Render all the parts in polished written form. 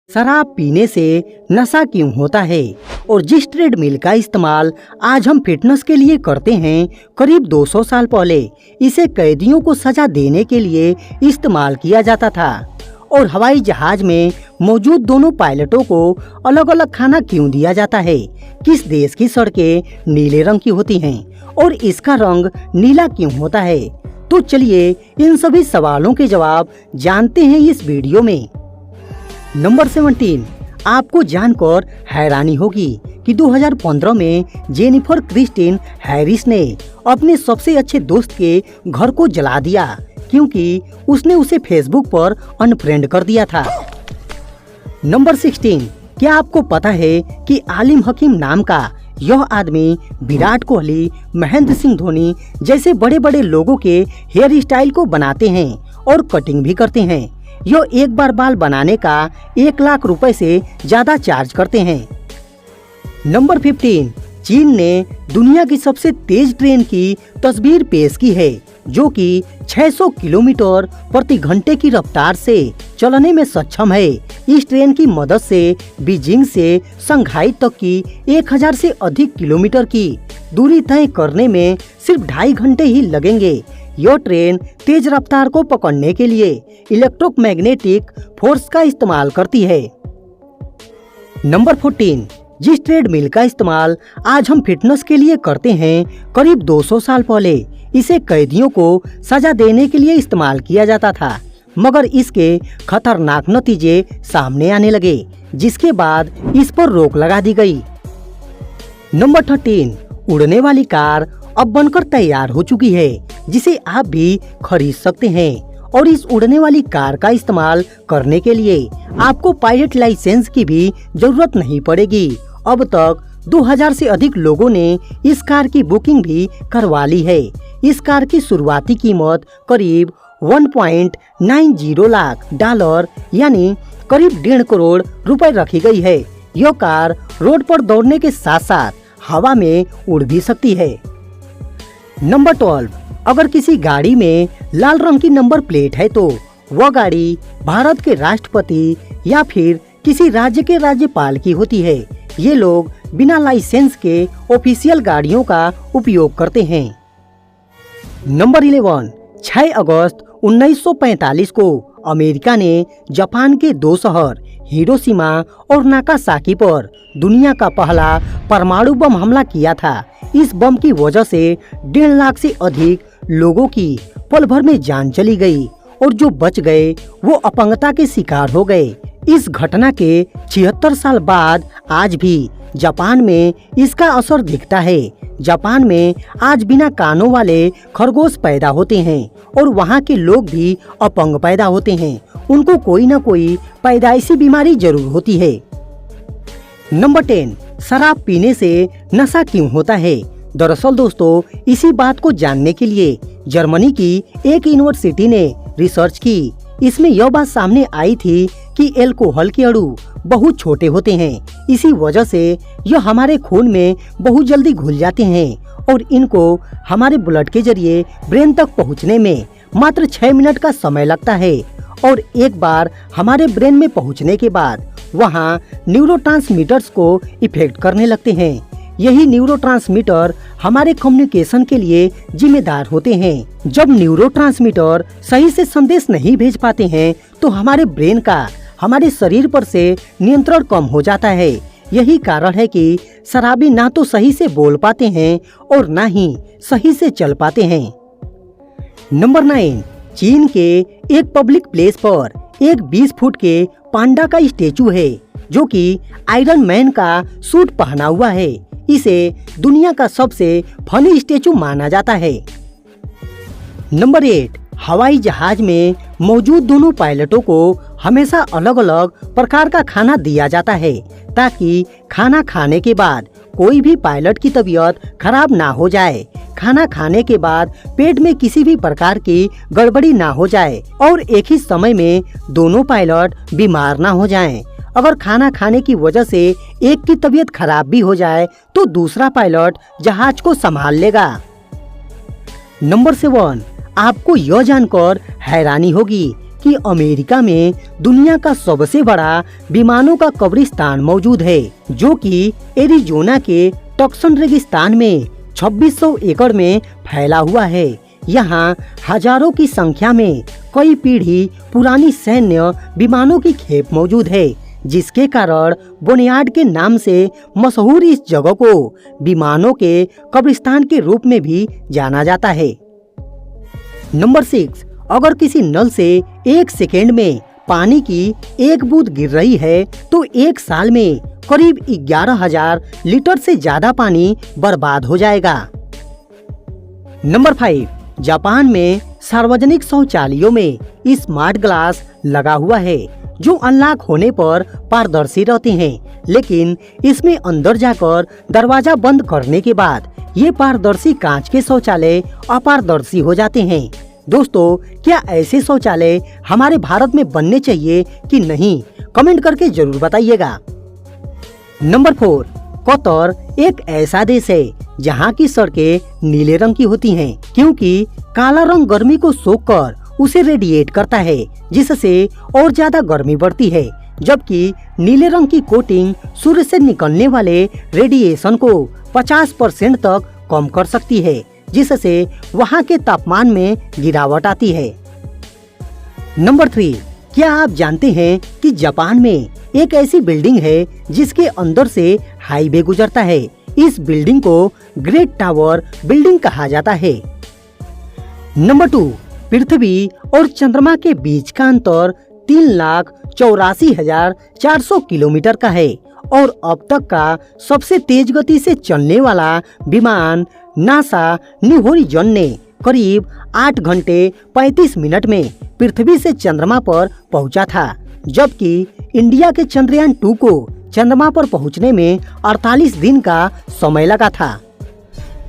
शराब पीने से नशा क्यों होता है और जिस ट्रेडमिल का इस्तेमाल आज हम फिटनेस के लिए करते हैं, करीब 200 साल पहले इसे कैदियों को सजा देने के लिए इस्तेमाल किया जाता था। और हवाई जहाज में मौजूद दोनों पायलटों को अलग अलग खाना क्यों दिया जाता है? किस देश की सड़कें नीले रंग की होती हैं और इसका रंग नीला क्यों होता है? तो चलिए इन सभी सवालों के जवाब जानते हैं इस वीडियो में। नंबर 17, आपको जानकर हैरानी होगी कि 2015 में जेनिफर क्रिस्टिन हैरिस ने अपने सबसे अच्छे दोस्त के घर को जला दिया क्योंकि उसने उसे फेसबुक पर अनफ्रेंड कर दिया था। नंबर 16, क्या आपको पता है कि आलिम हकीम नाम का यह आदमी विराट कोहली, महेंद्र सिंह धोनी जैसे बड़े बड़े लोगों के हेयर स्टाइल को बनाते हैं और कटिंग भी करते हैं। यह एक बार बाल बनाने का 1 लाख रुपए से ज्यादा चार्ज करते हैं। नंबर 15, चीन ने दुनिया की सबसे तेज ट्रेन की तस्वीर पेश की है जो कि 600 किलोमीटर प्रति घंटे की रफ्तार से चलने में सक्षम है। इस ट्रेन की मदद से बीजिंग से शंघाई तक की 1000 से अधिक किलोमीटर की दूरी तय करने में सिर्फ 2.5 घंटे ही लगेंगे। यह ट्रेन तेज रफ्तार को पकड़ने के लिए इलेक्ट्रोमैग्नेटिक फोर्स का इस्तेमाल करती है। नंबर 14, जिस ट्रेडमिल का इस्तेमाल आज हम फिटनेस के लिए करते हैं, करीब 200 साल पहले इसे कैदियों को सजा देने के लिए इस्तेमाल किया जाता था, मगर इसके खतरनाक नतीजे सामने आने लगे, जिसके बाद इस पर रोक लगा दी गई। नंबर 13, उड़ने वाली कार अब बनकर तैयार हो चुकी है जिसे आप भी खरीद सकते हैं और इस उड़ने वाली कार का इस्तेमाल करने के लिए आपको पायलट लाइसेंस की भी जरूरत नहीं पड़ेगी। अब तक 2000 से अधिक लोगों ने इस कार की बुकिंग भी करवा ली है। इस कार की शुरुआती कीमत करीब 1.90 लाख डॉलर यानी करीब 1.5 करोड़ रुपए रखी गई है। यह कार रोड पर दौड़ने के साथ साथ हवा में उड़ भी सकती है। नंबर 12, अगर किसी गाड़ी में लाल रंग की नंबर प्लेट है तो वह गाड़ी भारत के राष्ट्रपति या फिर किसी राज्य के राज्यपाल की होती है। ये लोग बिना लाइसेंस के ऑफिशियल गाड़ियों का उपयोग करते हैं। नंबर 11, 6 अगस्त 1945 को अमेरिका ने जापान के 2 शहर हिरोशिमा और नागासाकी पर दुनिया का पहला परमाणु बम हमला किया था। इस बम की वजह से 1.5 लाख से अधिक लोगों की पल भर में जान चली गई और जो बच गए वो अपंगता के शिकार हो गए। इस घटना के 76 साल बाद आज भी जापान में इसका असर दिखता है। जापान में आज बिना कानों वाले खरगोश पैदा होते हैं और वहाँ के लोग भी अपंग पैदा होते हैं। उनको कोई न कोई पैदाइशी बीमारी जरूर होती है। नंबर 10, शराब पीने से नशा क्यों होता है? दरअसल दोस्तों, इसी बात को जानने के लिए जर्मनी की एक यूनिवर्सिटी ने रिसर्च की। इसमें यह बात सामने आई थी कि अल्कोहल के अणु बहुत छोटे होते हैं। इसी वजह से यह हमारे खून में बहुत जल्दी घुल जाते हैं और इनको हमारे ब्लड के जरिए ब्रेन तक पहुंचने में मात्र 6 मिनट का समय लगता है और एक बार हमारे ब्रेन में पहुंचने के बाद वहां न्यूरोट्रांसमीटर्स को इफेक्ट करने लगते हैं। यही न्यूरोट्रांसमीटर हमारे कम्युनिकेशन के लिए जिम्मेदार होते हैं। जब न्यूरोट्रांसमीटर सही से संदेश नहीं भेज पाते हैं तो हमारे ब्रेन का हमारे शरीर पर से नियंत्रण कम हो जाता है। यही कारण है कि शराबी ना तो सही से बोल पाते हैं और ना ही सही से चल पाते हैं। नंबर 9, चीन के एक पब्लिक प्लेस पर एक 20 फुट के पांडा का स्टेचू है जो कि आयरन मैन का सूट पहना हुआ है। इसे दुनिया का सबसे फनी स्टेचू माना जाता है। नंबर 8, हवाई जहाज में मौजूद दोनों पायलटों को हमेशा अलग अलग प्रकार का खाना दिया जाता है ताकि खाना खाने के बाद कोई भी पायलट की तबीयत खराब ना हो जाए। खाना खाने के बाद पेट में किसी भी प्रकार की गड़बड़ी ना हो जाए और एक ही समय में दोनों पायलट बीमार ना हो जाएं। अगर खाना खाने की वजह से एक की तबीयत खराब भी हो जाए तो दूसरा पायलट जहाज को संभाल लेगा। नंबर 7, आपको यह जानकर हैरानी होगी कि अमेरिका में दुनिया का सबसे बड़ा विमानों का कब्रिस्तान मौजूद है, जो कि एरिजोना के टक्सन रेगिस्तान में 2600 एकड़ में फैला हुआ है। यहाँ हजारों की संख्या में कई पीढ़ी पुरानी सैन्य विमानों की खेप मौजूद है, जिसके कारण बोनियार्ड के नाम से मशहूर इस जगह को विमानों के कब्रिस्तान के रूप में भी जाना जाता है। नंबर 6, अगर किसी नल से 1 सेकेंड में पानी की 1 बूंद गिर रही है तो 1 साल में करीब 11,000 लीटर से ज्यादा पानी बर्बाद हो जाएगा। नंबर 5, जापान में सार्वजनिक शौचालयों में स्मार्ट ग्लास लगा हुआ है, जो अनलॉक होने पर पारदर्शी रहते हैं, लेकिन इसमें अंदर जाकर दरवाजा बंद करने के बाद ये पारदर्शी कांच के शौचालय अपारदर्शी हो जाते हैं। दोस्तों, क्या ऐसे शौचालय हमारे भारत में बनने चाहिए कि नहीं? कमेंट करके जरूर बताइएगा। नंबर 4, कतर एक ऐसा देश है जहाँ की सड़कें नीले रंग की होती हैं, क्योंकि काला रंग गर्मी को सोखकर उसे रेडिएट करता है, जिससे और ज्यादा गर्मी बढ़ती है, जबकि नीले रंग की कोटिंग सूर्य से निकलने वाले रेडिएशन को 50% तक कम कर सकती है, जिससे वहाँ के तापमान में गिरावट आती है। नंबर 3, क्या आप जानते हैं कि जापान में एक ऐसी बिल्डिंग है जिसके अंदर से हाईवे गुजरता है? इस बिल्डिंग को ग्रेट टावर बिल्डिंग कहा जाता है। नंबर 2, पृथ्वी और चंद्रमा के बीच का अंतर 3,84,400 किलोमीटर का है और अब तक का सबसे तेज गति से चलने वाला विमान नासा न्यू होरिज़न ने करीब 8 घंटे 35 मिनट में पृथ्वी से चंद्रमा पर पहुंचा था, जबकि इंडिया के चंद्रयान 2 को चंद्रमा पर पहुंचने में 48 दिन का समय लगा था।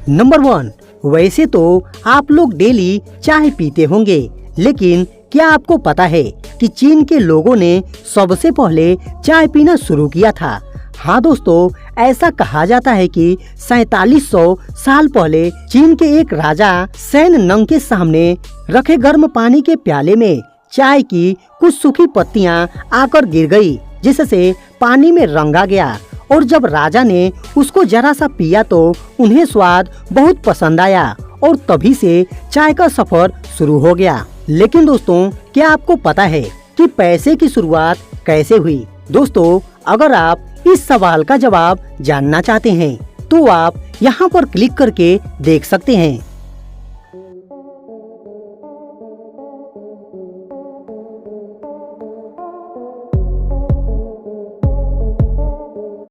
नंबर 1, वैसे तो आप लोग डेली चाय पीते होंगे, लेकिन क्या आपको पता है कि चीन के लोगों ने सबसे पहले चाय पीना शुरू किया था? हाँ दोस्तों, ऐसा कहा जाता है कि 4700 साल पहले चीन के एक राजा सैन नंग के सामने रखे गर्म पानी के प्याले में चाय की कुछ सूखी पत्तियां आकर गिर गई, जिससे पानी में रंग आ गया, और जब राजा ने उसको जरा सा पिया तो उन्हें स्वाद बहुत पसंद आया और तभी से चाय का सफर शुरू हो गया। लेकिन दोस्तों, क्या आपको पता है कि पैसे की शुरुआत कैसे हुई? दोस्तों, अगर आप इस सवाल का जवाब जानना चाहते हैं तो आप यहाँ पर क्लिक करके देख सकते हैं।